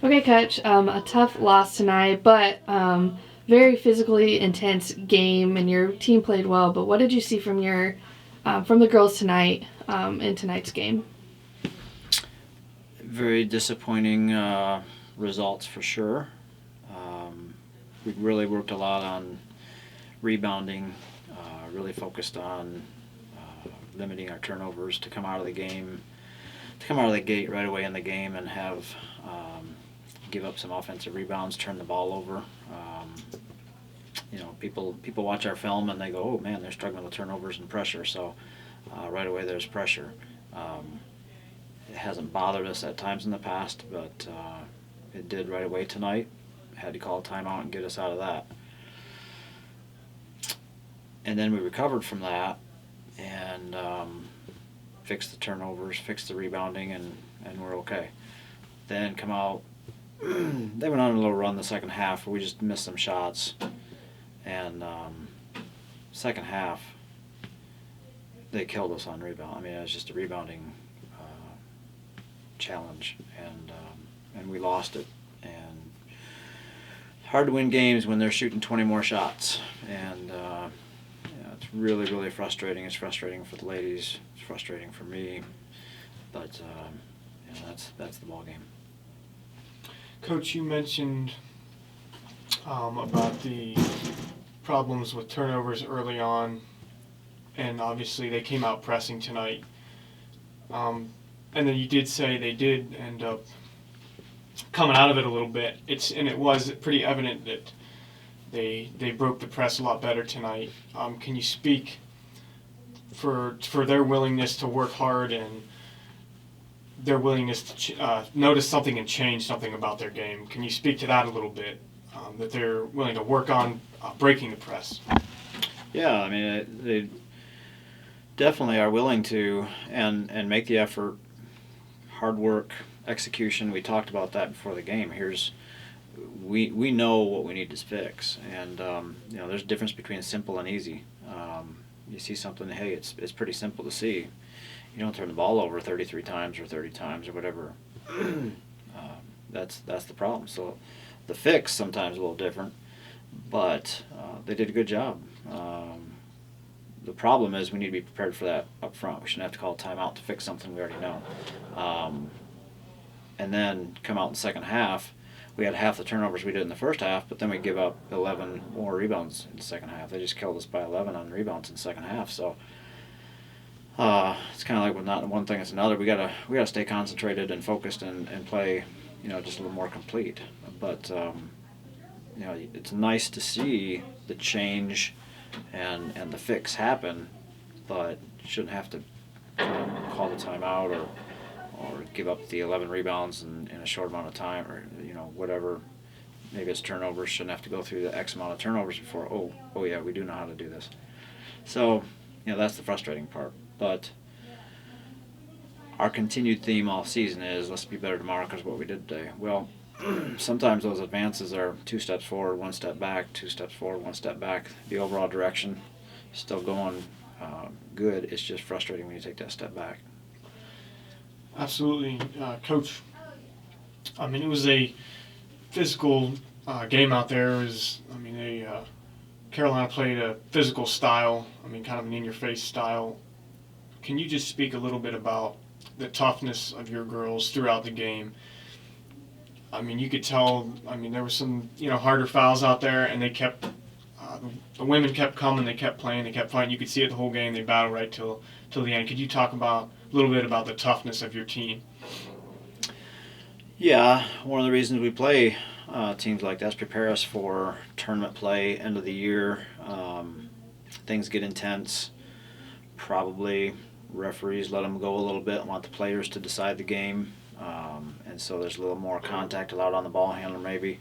Okay, Coach. A tough loss tonight, but very physically intense game, and your team played well. But what did you see from the girls tonight in tonight's game? Very disappointing results for sure. We really worked a lot on rebounding, really focused on limiting our turnovers to come out of the game, to come out of the gate right away in the game and have give up some offensive rebounds, turn the ball over. People watch our film and they go, oh man, they're struggling with turnovers and pressure. So right away there's pressure. It hasn't bothered us at times in the past, but it did right away tonight. Had to call a timeout and get us out of that. And then we recovered from that and fixed the turnovers, fixed the rebounding, and we're okay. Then come out. They went on a little run the second half where we just missed some shots. And second half, they killed us on rebound. I mean, it was just a rebounding challenge, and we lost it. And it's hard to win games when they're shooting 20 more shots. And it's really, really frustrating. It's frustrating for the ladies. It's frustrating for me. But that's the ball game. Coach, you mentioned about the problems with turnovers early on, and obviously they came out pressing tonight. And then you did say they did end up coming out of it a little bit. It was pretty evident that they broke the press a lot better tonight. Can you speak for their willingness to work hard and their willingness to notice something and change something about their game? Can you speak to that a little bit? That they're willing to work on breaking the press. Yeah, I mean, they definitely are willing to and make the effort. Hard work, execution. We talked about that before the game. We know what we need to fix, and there's a difference between simple and easy. You see something, hey, it's pretty simple to see. You don't turn the ball over 33 times or 30 times or whatever. That's the problem. So the fix sometimes a little different, but they did a good job. The problem is we need to be prepared for that up front. We shouldn't have to call a timeout to fix something we already know. And then come out in the second half, we had half the turnovers we did in the first half, but then we give up 11 more rebounds in the second half. They just killed us by 11 on rebounds in the second half. So it's kind of like with not one thing, it's another. We gotta stay concentrated and focused and play, just a little more complete. But it's nice to see the change and the fix happen, but you shouldn't have to call the timeout or give up the 11 rebounds in a short amount of time, or whatever. Maybe it's turnovers. Shouldn't have to go through the X amount of turnovers before. Oh yeah, we do know how to do this. So that's the frustrating part. But our continued theme all season is let's be better tomorrow because of what we did today. Well, sometimes those advances are 2 steps forward, 1 step back, 2 steps forward, 1 step back. The overall direction is still going good. It's just frustrating when you take that step back. Absolutely, Coach. I mean, it was a physical game out there. Carolina played a physical style. I mean, kind of an in-your-face style. Can you just speak a little bit about the toughness of your girls throughout the game? I mean, you could tell. I mean, there were some harder fouls out there, and they kept the women kept coming. They kept playing. They kept fighting. You could see it the whole game. They battled right till the end. Could you talk about a little bit about the toughness of your team? Yeah, one of the reasons we play teams like that is prepare us for tournament play, end of the year. Things get intense. Probably referees let them go a little bit and want the players to decide the game. And so there's a little more contact allowed on the ball handler maybe.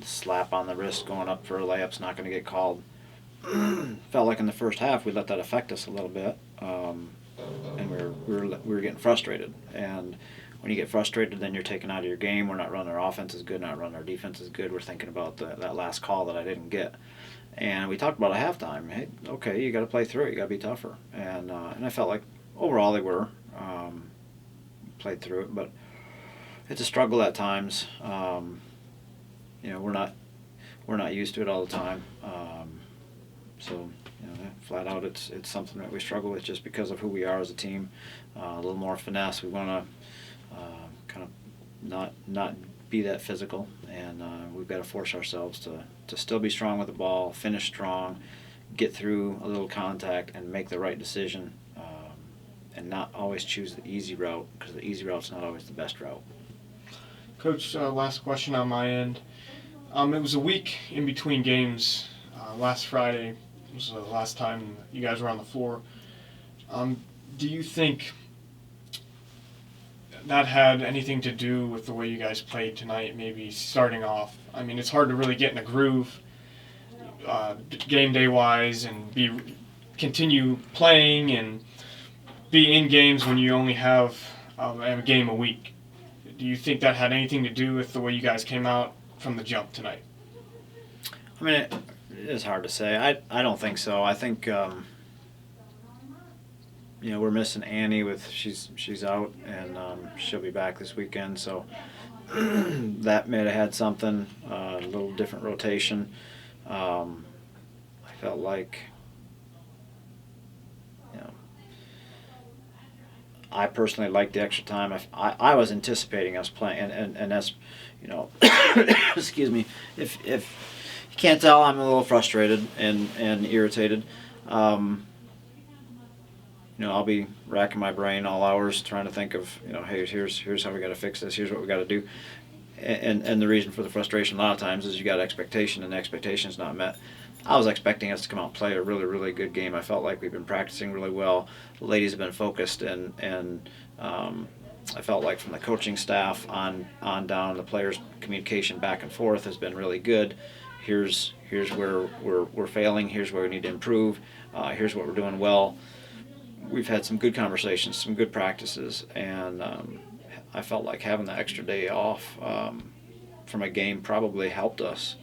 Slap on the wrist going up for a layup's not going to get called. Felt like in the first half we let that affect us a little bit. And we were getting frustrated. And when you get frustrated, then you're taken out of your game. We're not running our offense as good, not running our defense as good. We're thinking about that last call that I didn't get. And we talked about at halftime. Hey, okay, you got to play through it. You got to be tougher. And I felt like overall they were played through it. But it's a struggle at times. We're not used to it all the time. So flat out, it's something that we struggle with just because of who we are as a team. A little more finesse. We want to kind of not be that physical, and we've got to force ourselves to still be strong with the ball, finish strong, get through a little contact, and make the right decision, and not always choose the easy route, because the easy route's not always the best route. Coach, last question on my end. It was a week in between games. Last Friday was the last time you guys were on the floor. Do you think that had anything to do with the way you guys played tonight, maybe starting off? I mean, it's hard to really get in a groove game day wise and continue playing and be in games when you only have a game a week. Do you think that had anything to do with the way you guys came out from the jump tonight? I mean, it is hard to say. I don't think so. I think we're missing Annie she's out, and she'll be back this weekend. So that may have had something, a little different rotation. I felt like I personally liked the extra time. I was anticipating us playing, and that's excuse me. If you can't tell, I'm a little frustrated and irritated. I'll be racking my brain all hours trying to think of, hey, here's how we got to fix this. Here's what we got to do. And the reason for the frustration a lot of times is you got expectation, and the expectation's not met. I was expecting us to come out and play a really, really good game. I felt like we've been practicing really well. The ladies have been focused, and I felt like from the coaching staff on down, the players' communication back and forth has been really good. Here's where we're failing. Here's where we need to improve. Here's what we're doing well. We've had some good conversations, some good practices, and I felt like having the extra day off from a game probably helped us.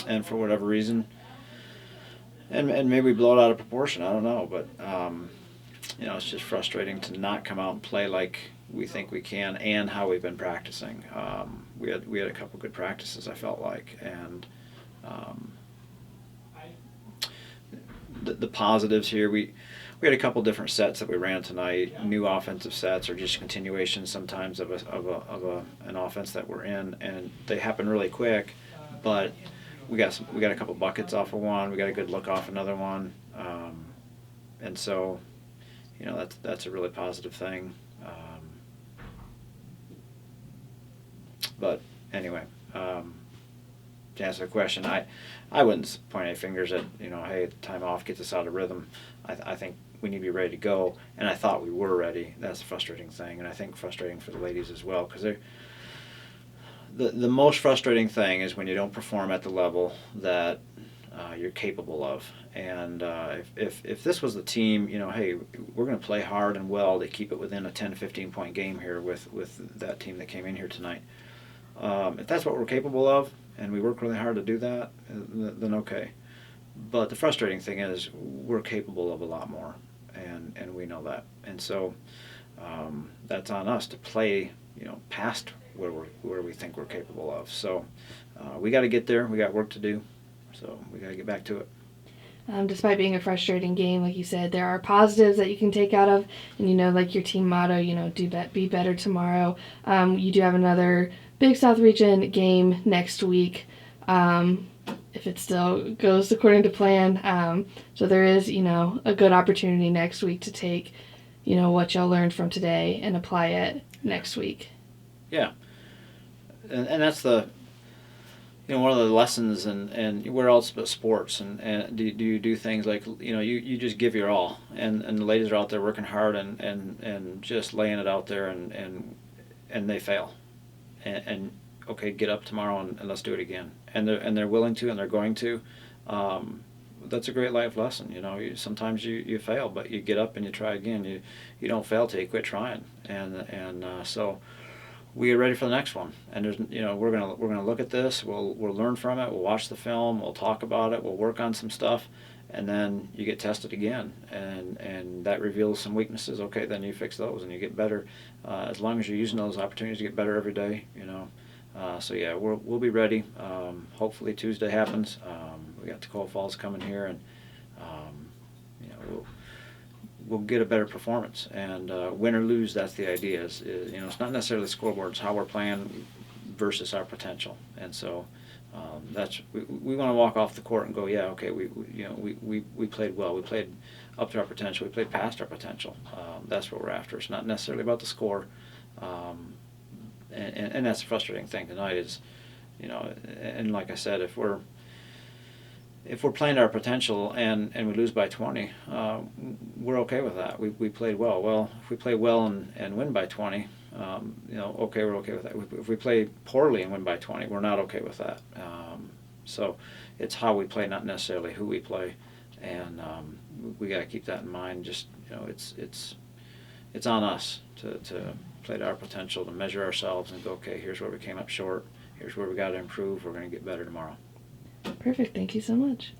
And for whatever reason, and maybe we blow it out of proportion, I don't know, but it's just frustrating to not come out and play like we think we can, and how we've been practicing. We had a couple good practices, I felt like, and the positives here, we had a couple different sets that we ran tonight, new offensive sets, or just continuations sometimes of an offense that we're in, and they happen really quick, but we got a couple buckets off of one, we got a good look off another one, and so that's a really positive thing. But anyway, to answer the question, I wouldn't point any fingers at hey, time off gets us out of rhythm. I think we need to be ready to go, and I thought we were ready. That's the frustrating thing, and I think frustrating for the ladies as well, because they're the most frustrating thing is when you don't perform at the level that you're capable of. And if this was the team, hey, we're going to play hard and well to keep it within a 10-15 point game here with that team that came in here tonight. If that's what we're capable of, and we work really hard to do that, then okay. But the frustrating thing is we're capable of a lot more, and we know that. And so that's on us to play, past where we think we're capable of. So we got to get there. We got work to do. So we got to get back to it. Despite being a frustrating game, like you said, there are positives that you can take out of, and like your team motto, be better tomorrow. You do have another Big South Region game next week, if it still goes according to plan. So there is, a good opportunity next week to take, what y'all learned from today and apply it next week. Yeah, and that's the. One of the lessons, and where else but sports, and do you do things like, you just give your all, and the ladies are out there working hard and just laying it out there, and they fail, and okay, get up tomorrow and let's do it again, and they're willing to, and they're going to. That's a great life lesson. Sometimes you fail, but you get up and you try again. You don't fail till you quit trying, and so. We are ready for the next one, and there's we're gonna look at this. We'll learn from it. We'll watch the film. We'll talk about it. We'll work on some stuff, and then you get tested again, and that reveals some weaknesses. Okay, then you fix those and you get better. As long as you're using those opportunities to get better every day, so yeah, we'll be ready. Hopefully Tuesday happens. We got Tacoma Falls coming here, and we'll get a better performance. And win or lose, that's the idea. It's not necessarily the scoreboard; it's how we're playing versus our potential. And so that's we want to walk off the court and go, yeah, okay, we played well. We played up to our potential. We played past our potential. That's what we're after. It's not necessarily about the score. And that's the frustrating thing tonight is, and like I said, if we're playing to our potential and we lose by 20, we're okay with that. We played well. Well, if we play well and win by 20, okay, we're okay with that. If we play poorly and win by 20, we're not okay with that. So it's how we play, not necessarily who we play, and we got to keep that in mind. Just it's on us to play to our potential, to measure ourselves and go, okay, here's where we came up short. Here's where we got to improve. We're going to get better tomorrow. Perfect. Thank you so much.